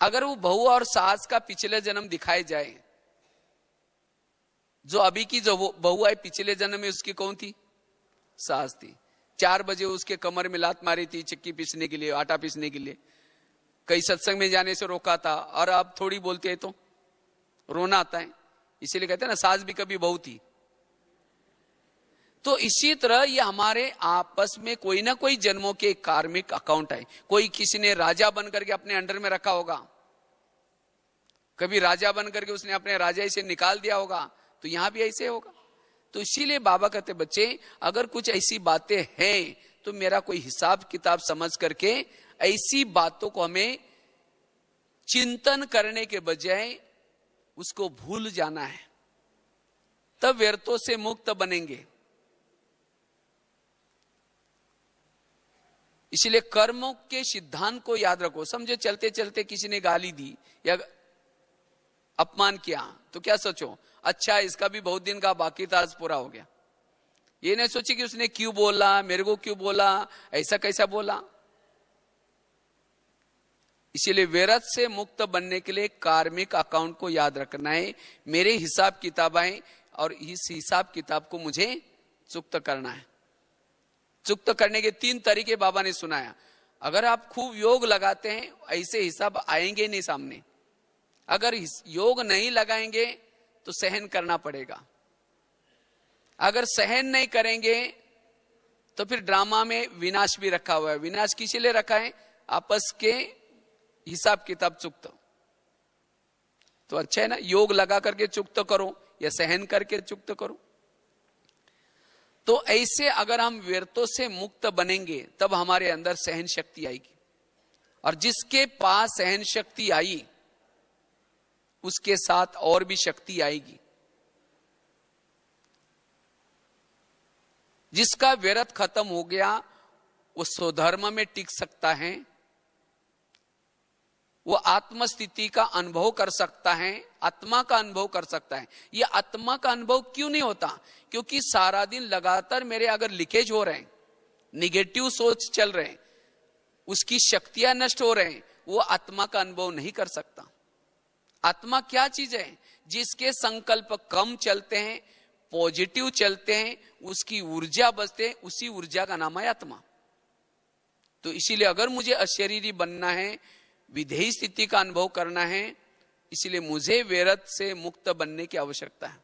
अगर वो बहू और सास का पिछले जन्म दिखाए जाए, जो अभी की जो बहू आई पिछले जन्म में उसकी कौन थी? सास थी। 4 बजे उसके कमर में लात मारी थी चक्की पीसने के लिए, आटा पीसने के लिए, कई सत्संग में जाने से रोका था, और अब थोड़ी बोलते हैं तो रोना आता है। इसीलिए कहते हैं ना, सास भी कभी बहू थी। तो इसी तरह ये हमारे आपस में कोई ना कोई जन्मों के कार्मिक अकाउंट है। कोई किसी ने राजा बन करके अपने अंडर में रखा होगा, कभी राजा बन करके उसने अपने राजा से निकाल दिया होगा, तो यहां भी ऐसे होगा। तो इसीलिए बाबा कहते बच्चे, अगर कुछ ऐसी बातें हैं तो मेरा कोई हिसाब किताब समझ करके ऐसी बातों को हमें चिंतन करने के बजाय उसको भूल जाना है, तब व्यर्थों से मुक्त बनेंगे। इसलिए कर्मों के सिद्धांत को याद रखो। समझो चलते चलते किसी ने गाली दी या अपमान किया, तो क्या सोचो, अच्छा इसका भी बहुत दिन का बाकी था, आज पूरा हो गया। ये नहीं सोची कि उसने क्यों बोला, मेरे को क्यों बोला, ऐसा कैसा बोला। इसीलिए व्यर्थ से मुक्त बनने के लिए कार्मिक अकाउंट को याद रखना है। मेरे हिसाब किताब आए और इस हिसाब किताब को मुझे चुक्त करना है। चुक्त करने के 3 तरीके बाबा ने सुनाया। अगर आप खूब योग लगाते हैं, ऐसे हिसाब आएंगे नहीं सामने। अगर योग नहीं लगाएंगे तो सहन करना पड़ेगा। अगर सहन नहीं करेंगे तो फिर ड्रामा में विनाश भी रखा हुआ है। विनाश किसी लिए रखा है? आपस के हिसाब किताब चुक्त। तो अच्छा है ना, योग लगा करके चुक्त करो या सहन करके चुक्त करो। तो ऐसे अगर हम व्यर्थों से मुक्त बनेंगे तब हमारे अंदर सहन शक्ति आएगी, और जिसके पास सहन शक्ति आई उसके साथ और भी शक्ति आएगी। जिसका व्यर्थ खत्म हो गया वो स्वधर्म में टिक सकता है, वो आत्म स्थिति का अनुभव कर सकता है, आत्मा का अनुभव कर सकता है। ये आत्मा का अनुभव क्यों नहीं होता? क्योंकि सारा दिन लगातार मेरे अगर लीकेज हो रहे हैं, निगेटिव सोच चल रहे हैं, उसकी शक्तियां नष्ट हो रहे हैं, वो आत्मा का अनुभव नहीं कर सकता। आत्मा क्या चीज है? जिसके संकल्प कम चलते हैं, पॉजिटिव चलते हैं, उसकी ऊर्जा बचते हैं, उसी ऊर्जा का नाम है आत्मा। तो इसीलिए अगर मुझे अशरीरी बनना है, विधेयी स्थिति का अनुभव करना है, इसलिए मुझे व्यर्थ से मुक्त बनने की आवश्यकता है।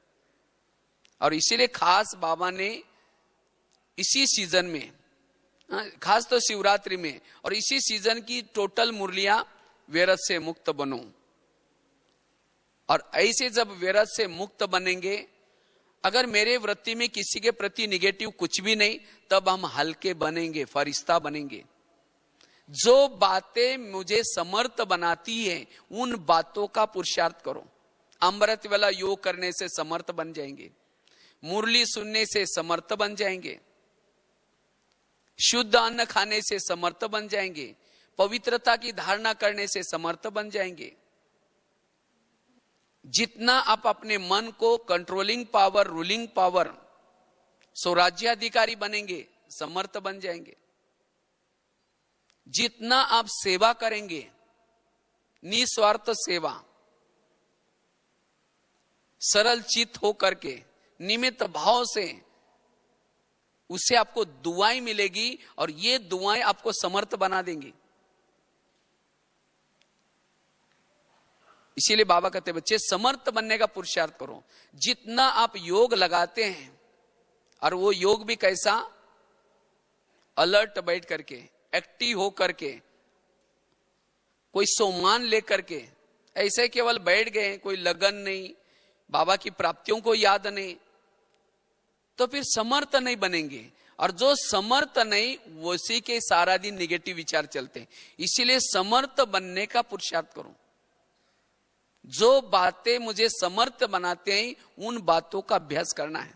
और इसीलिए खास बाबा ने इसी सीजन में, खास तो शिवरात्रि में, और इसी सीजन की टोटल मुरलियां व्यर्थ से मुक्त बनो। और ऐसे जब व्यर्थ से मुक्त बनेंगे, अगर मेरे वृत्ति में किसी के प्रति निगेटिव कुछ भी नहीं, तब हम हल्के बनेंगे, फरिश्ता बनेंगे। जो बातें मुझे समर्थ बनाती है उन बातों का पुरुषार्थ करो। अमृत वाला योग करने से समर्थ बन जाएंगे, मुरली सुनने से समर्थ बन जाएंगे, शुद्ध अन्न खाने से समर्थ बन जाएंगे, पवित्रता की धारणा करने से समर्थ बन जाएंगे। जितना आप अपने मन को कंट्रोलिंग पावर, रूलिंग पावर, स्वराज्याधिकारी बनेंगे, समर्थ बन जाएंगे। जितना आप सेवा करेंगे, निस्वार्थ सेवा, सरल चित्त हो करके, निमित्त भाव से, उससे आपको दुआएं मिलेगी, और ये दुआएं आपको समर्थ बना देंगी। इसीलिए बाबा कहते हैं बच्चे, समर्थ बनने का पुरुषार्थ करो। जितना आप योग लगाते हैं, और वो योग भी कैसा? अलर्ट बैठ करके, एक्टिव हो करके, कोई सम्मान लेकर के, ऐसे केवल बैठ गए, कोई लगन नहीं, बाबा की प्राप्तियों को याद नहीं, तो फिर समर्थ नहीं बनेंगे। और जो समर्थ नहीं, उसी के सारा दिन निगेटिव विचार चलते हैं। इसीलिए समर्थ बनने का पुरुषार्थ करो। जो बातें मुझे समर्थ बनाते हैं उन बातों का अभ्यास करना है,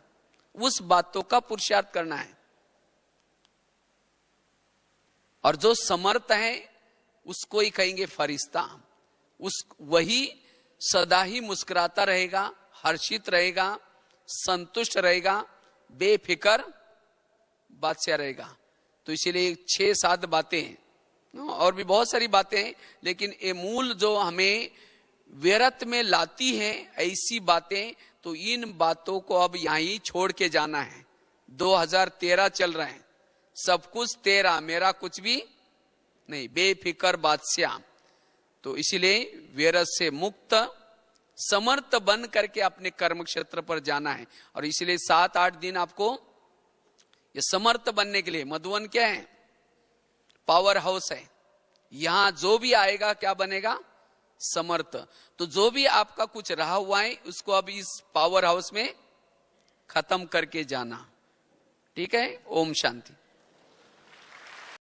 उस बातों का पुरुषार्थ करना है। और जो समर्थ है उसको ही कहेंगे फरिश्ता। वही सदा ही मुस्कुराता रहेगा, हर्षित रहेगा, संतुष्ट रहेगा, बेफिक्र बादशाह रहेगा। तो इसीलिए 6-7 बातें और भी बहुत सारी बातें हैं, लेकिन ये मूल जो हमें व्यर्थ में लाती है ऐसी बातें, तो इन बातों को अब यहां ही छोड़ के जाना है। 2013 चल रहे हैं, सब कुछ तेरा, मेरा कुछ भी नहीं, बेफिकर बादशाह। तो इसीलिए व्यर्थ से मुक्त समर्थ बन करके अपने कर्म क्षेत्र पर जाना है। और इसलिए 7-8 दिन आपको ये समर्थ बनने के लिए, मधुवन क्या है, पावर हाउस है, यहां जो भी आएगा क्या बनेगा, समर्थ। तो जो भी आपका कुछ रहा हुआ है उसको अब इस पावर हाउस में खत्म करके जाना। ठीक है, ओम शांति।